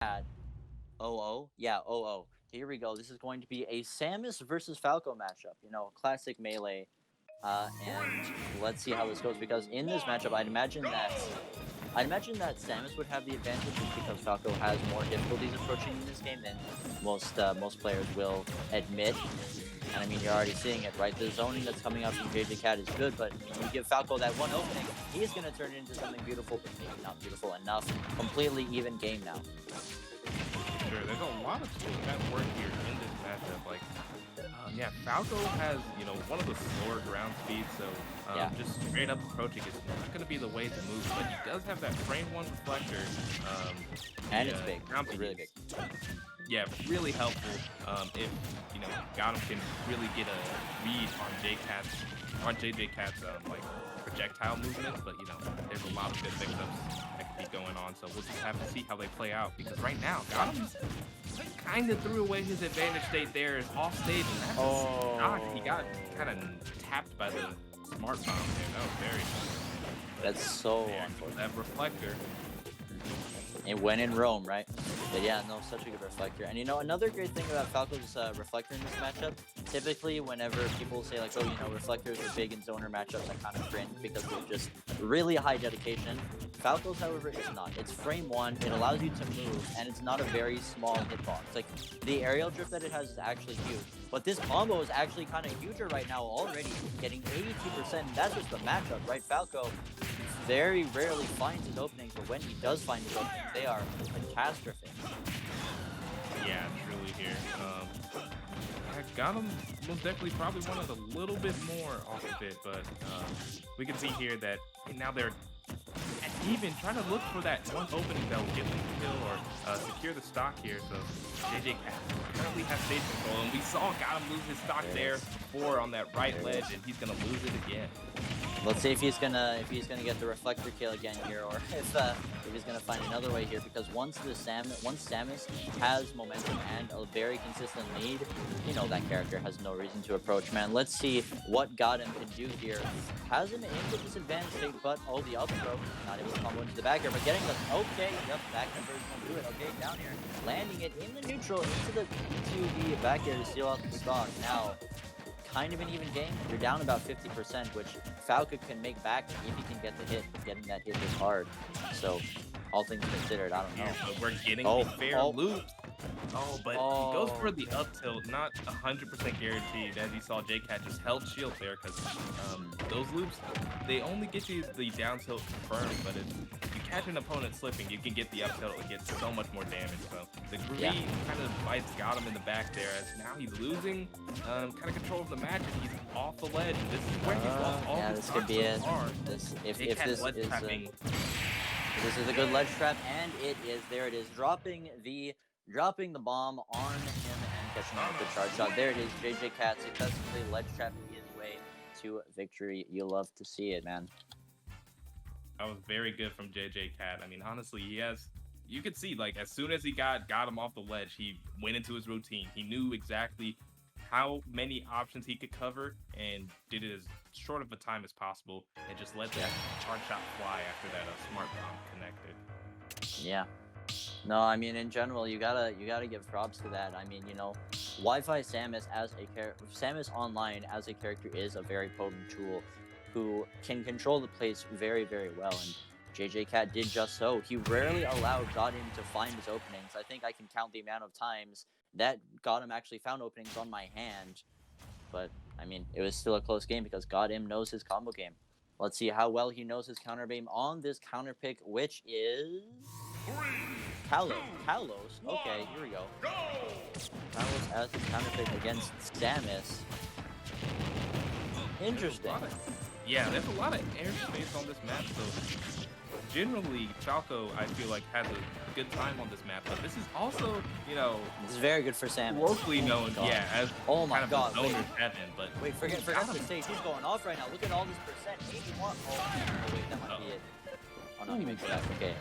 JJCat00. Yeah, 00. Here we go. This is going to be a Samus versus Falco matchup. You know, classic melee. And let's see how this goes because in this matchup, I'd imagine that Samus would have the advantage just because Falco has more difficulties approaching in this game than most players will admit. And I mean, you're already seeing it, right? The zoning that's coming up from JJCat is good, but when you give Falco that one opening, he's going to turn it into something beautiful, but maybe not beautiful enough. Completely even game now. Sure, there's a lot of tools at work here in this matchup. Like, yeah, Falco has, one of the slower ground speeds, so just straight up approaching is not going to be the way to move, but he does have that frame 1 reflector. And it's big. It's really big. Yeah, really helpful if, GotM can really get a read on JJCat's like, projectile movements, but, there's a lot of good mix-ups that could be going on, so we'll just have to see how they play out, because right now, GotM kind of threw away his advantage state there off stage, and that's stock. He got kind of tapped by the smart bomb there. That was very That's so unfortunate. That reflector. It went in Rome, right? But yeah, no, such a good reflector. And another great thing about Falco's reflector in this matchup, typically whenever people say like, oh, reflectors are big in zoner matchups, I kind of cringe because they're just really high dedication. Falco's, however, is not. It's frame 1, it allows you to move, and it's not a very small hitbox. Like, the aerial drift that it has is actually huge. But this combo is actually kind of huger right now already, getting 82%, and that's just the matchup, right? Falco very rarely finds his openings, but when he does find his openings, they are catastrophic. Yeah, truly here. I got him most definitely probably wanted a little bit more off of it, but we can see here that now they're even trying to look for that one opening that will get them the kill or secure the stock here. So JJCat currently has stage control, and we saw GotM lose his stock there before on that right ledge, and he's gonna lose it again. Let's see if he's gonna get the reflector kill again here, or if he's gonna find another way here. Because once Samus has momentum and a very consistent lead, that character has no reason to approach. Man, let's see what GotM can do here. Has him in the disadvantage state, but the up throw, not able to combo into the back air, but getting the back number is gonna do it. Okay, down here, landing it in the neutral into the back air to steal out the stock. Now, kind of an even game. You're down about 50%, which Falco can make back if he can get the hit. Getting that hit is hard. So, all things considered, I don't know. Yeah, but we're getting the fair loop. But he goes for the up tilt, not 100% guaranteed. As you saw, JJCat just held shield there because those loops, they only get you the down tilt confirmed, but if you catch an opponent slipping, you can get the up tilt and get so much more damage. So the greed kind of bites GotM in the back there, as now he's losing kind of control of the match, and he's off the ledge. And this is where he's lost all his this could be it. This is a good ledge trap, and it is. There it is, dropping the bomb on him and catching a good charge shot. There it is, JJCat successfully ledge trapping his way to victory. You love to see it, man. That was very good from JJCat. I mean, honestly, you could see, like, as soon as he got him off the ledge, he went into his routine. He knew exactly how many options he could cover and did it as short of a time as possible and just let that charge shot fly after that smart bomb connected. Yeah. No, I mean, in general, you gotta give props to that. I mean, Wi-Fi Samus Samus online as a character is a very potent tool who can control the place very, very well, and JJCat did just so. He rarely allowed GotM to find his openings. I think I can count the amount of times that GotM actually found openings on my hand, but I mean, it was still a close game because GotM knows his combo game. Let's see how well he knows his counter beam on this counter pick, which is Kalos. Okay, here we go. Kalos as the counter pick against Samus. Interesting. Yeah, there's a lot of airspace on this map, so generally Falco, I feel like, has a good time on this map, but this is also, this is very good for Samus. Locally known, as my god, wait, forget the stage. He's going off right now. Look at all this percent. 81. Oh, wait, that might be it. Oh no, he makes it back. Okay.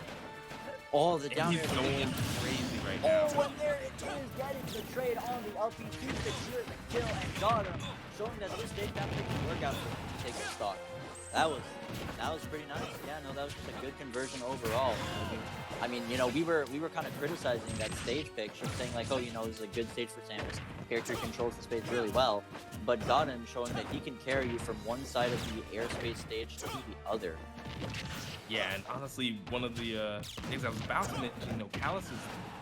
Oh, the down air is going crazy right now. Oh, and there it is, getting the trade on the LP to secure the kill and GotM, showing that this stage down pick can work out for him to take the stock. That was pretty nice. Yeah, no, that was just a good conversion overall. You know, we were kind of criticizing that stage pick, just saying like, oh, you know, this is a good stage for Samus. Character controls the space really well, but GotM showing that he can carry you from one side of the airspace stage to the other. Yeah, and honestly, one of the things I was about to mention, you know, Callus's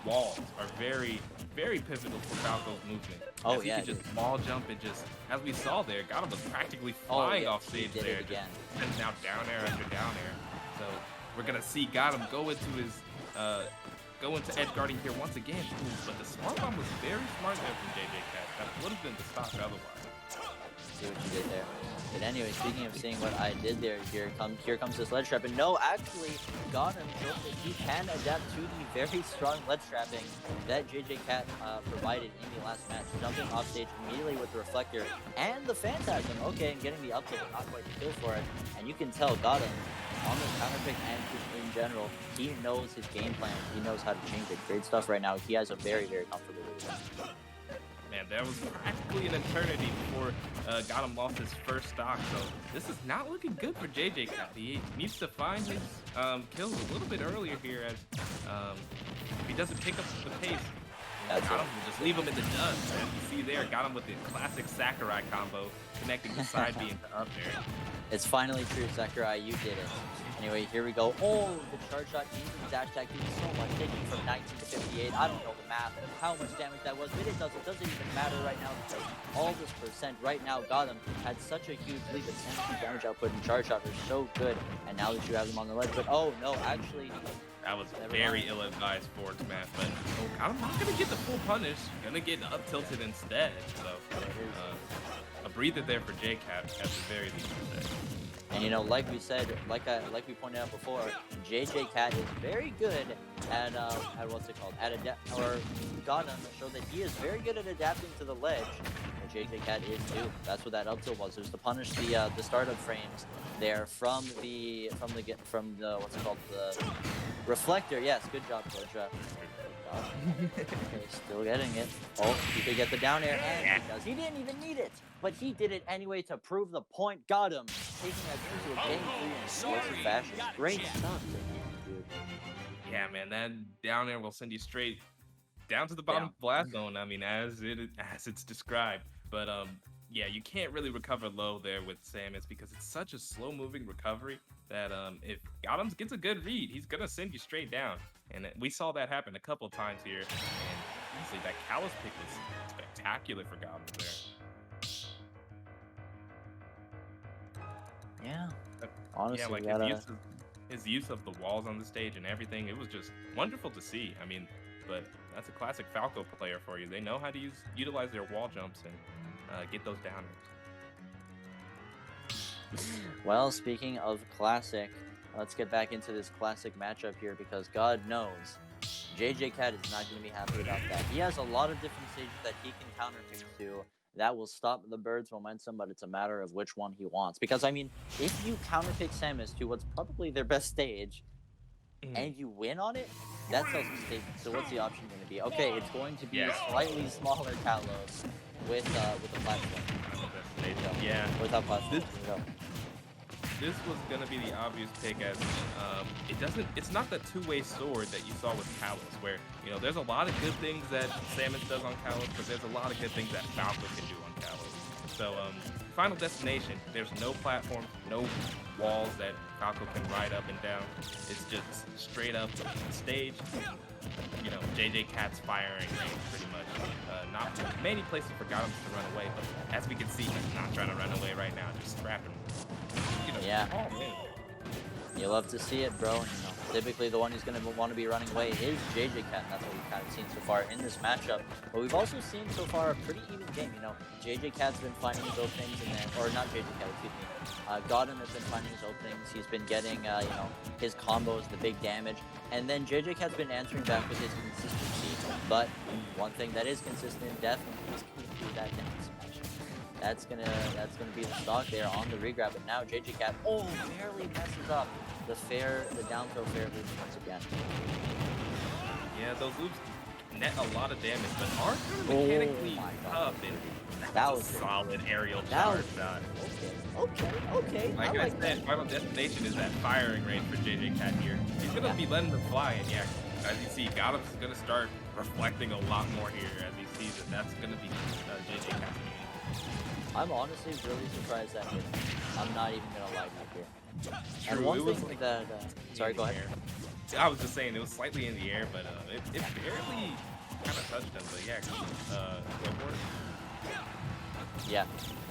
walls are very, very pivotal for Falco's movement. Oh, as he yeah, could just wall jump and just, as we saw there, GotM was practically flying off stage there. Again. And now down air after down air. So we're gonna see GotM go into his, go into edge guarding here once again. Ooh, but the smart bomb was very smart there from JJCat. That would have been the stop otherwise. See what you did there. But anyway, speaking of seeing what I did there, here comes this ledge trap. And no, actually, GotM shows that he can adapt to the very strong ledge trapping that JJCat provided in the last match. Jumping off stage immediately with the reflector and the Phantasm. Okay, and getting the up tilt, but not quite the kill for it. And you can tell GotM on the counter pick and just in general, he knows his game plan. He knows how to change it. Great stuff right now. He has a very, very comfortable lead. Man, there was practically an eternity before GotM lost his first stock, so this is not looking good for JJCat. He needs to find his kills a little bit earlier here, as if he doesn't pick up the pace, GotM will just leave him in the dust. As you see there, GotM with the classic Sakurai combo, connecting the side B into up there. It's finally true, Sakurai, you did it. Anyway, here we go. Oh, the charge shot using the dash attack doing so much, taking from 19 to 58. I don't know the math, how much damage that was, but it doesn't even matter right now because all this percent right now, GotM had such a huge lead, but Samus' damage output and charge shot are so good, and now that you have them on the ledge, but oh no, actually... That was very ill-advised forward smash, but GotM not going to get the full punish, going to get up tilted instead, so a breather there for JCat at the very least. And you know, like we said, like we pointed out before, JJCat is very good at what's it called? GotM showed that he is very good at adapting to the ledge. And JJCat is too. That's what that up tilt was. It was to punish the startup frames there from the what's it called? The reflector. Yes, good job, Georgia. Okay, still getting it. Oh, he could get the down air, and he does. He didn't even need it, but he did it anyway to prove the point. GotM taking us into a game 3 in explosive fashion. Great stuff, dude. Yeah, man, that down air will send you straight down to the bottom blast zone. I mean, as it's described. But yeah, you can't really recover low there with Samus because it's such a slow-moving recovery that if GotM gets a good read, he's gonna send you straight down. And we saw that happen a couple times here. And honestly, that Callus pick was spectacular for GotM there. Yeah. Honestly, yeah, like his use of the walls on the stage and everything, it was just wonderful to see. I mean, but that's a classic Falco player for you. They know how to utilize their wall jumps and get those downers. Well, speaking of classic, let's get back into this classic matchup here because God knows JJCat is not going to be happy about that. He has a lot of different stages that he can counterpick to that will stop the Bird's momentum, but it's a matter of which one he wants. Because, I mean, if you counterpick Samus to what's probably their best stage and you win on it, that tells the stage. So what's the option going to be? Okay, it's going to be a slightly smaller Kalos with a platform. Yeah. Without platform. This was gonna be the obvious pick, as it's not the two-way sword that you saw with Callus, where there's a lot of good things that Samus does on Callus, but there's a lot of good things that Falco can do on Callus. So Final Destination, there's no platform, no walls that Falco can ride up and down. It's just straight up stage. JJCat's firing range pretty much. Not many places for GotM to run away, but as we can see, he's not trying to run away right now. Just scrap him. Yeah. You love to see it, bro. Typically the one who's going to want to be running away is JJCat. That's what we've kind of seen so far in this matchup. But we've also seen so far a pretty even game. JJCat's been finding his openings, or not JJCat, excuse me. GotM has been finding his openings. He's been getting, his combos, the big damage, and then JJCat's been answering back with his consistency. But one thing that is consistent, definitely, is going to be that down smash. That's gonna be the stock there on the regrab. But now JJCat barely messes up the down throw fair loops once again. Yeah, those loops net a lot of damage, but are kind of mechanically my God. tough. And That that's was a solid aerial that charge was- shot. Okay. Like I like said, Final Destination is that firing range for JJCat here. He's gonna be letting them fly, and yeah, as you see, GotM's gonna start reflecting a lot more here as he sees that that's gonna be JJCat's game. I'm honestly really surprised that hit. I'm not even gonna lie back here. And True, one it was thing like that sorry, in go the ahead. air. I was just saying it was slightly in the air, but it barely kind of touched him. But yeah, go for it. Yeah,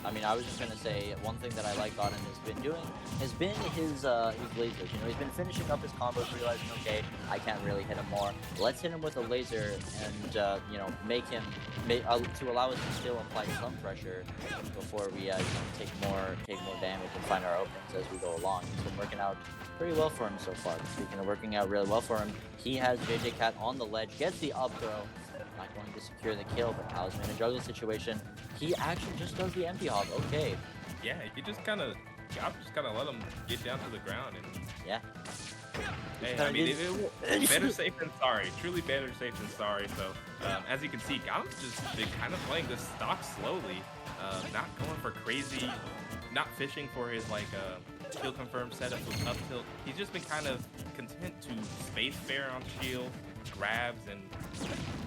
I mean, I was just gonna say one thing that I like GotM has been doing has been his lasers. You know, he's been finishing up his combos, realizing, okay, I can't really hit him more. Let's hit him with a laser, and you know, to allow us to still apply some pressure before we take more damage and find our openings as we go along. It's been working out pretty well for him so far. Speaking of working out really well for him, he has JJCat on the ledge, gets the up throw. Not going to secure the kill, but now he's in a juggle situation. He actually just does the empty hop. Okay. Yeah, you just kind of let him get down to the ground, and Yeah. hey, I mean, better safe than sorry. Truly better safe than sorry. So, as you can see, GotM's just been kind of playing this stock slowly, not going for crazy, not fishing for his like kill confirm setup with up tilt. He's just been kind of content to space fair on shield, grabs, and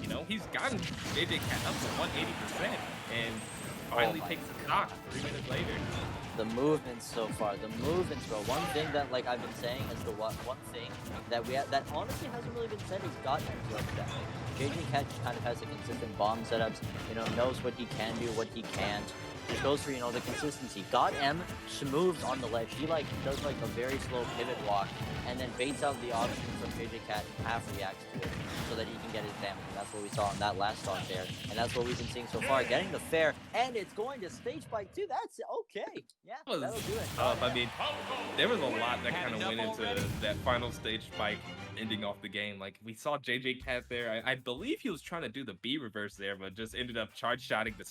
you know, he's gotten JJCat up to 180% and finally takes the stock 3 minutes later. The movements so far, bro. One thing that like I've been saying is one thing that that honestly hasn't really been said is GotM's like that. JJCat kind of has a consistent bomb setups, you know, knows what he can do, what he can't. Just goes for, you know, the consistency. GotM moves on the ledge. He like does like a very slow pivot walk and then baits out the option from JJCat and half reacts to it so that he can get his damage. And that's what we saw in that last stock there. And that's what we've been seeing so far. Getting the fair, and it's going to stage spike too. That's okay. Yeah, that'll do it. I mean, there was a lot that kind of went into that final stage spike ending off the game. Like, we saw JJCat there. I believe he was trying to do the B reverse there, but just ended up charge shotting the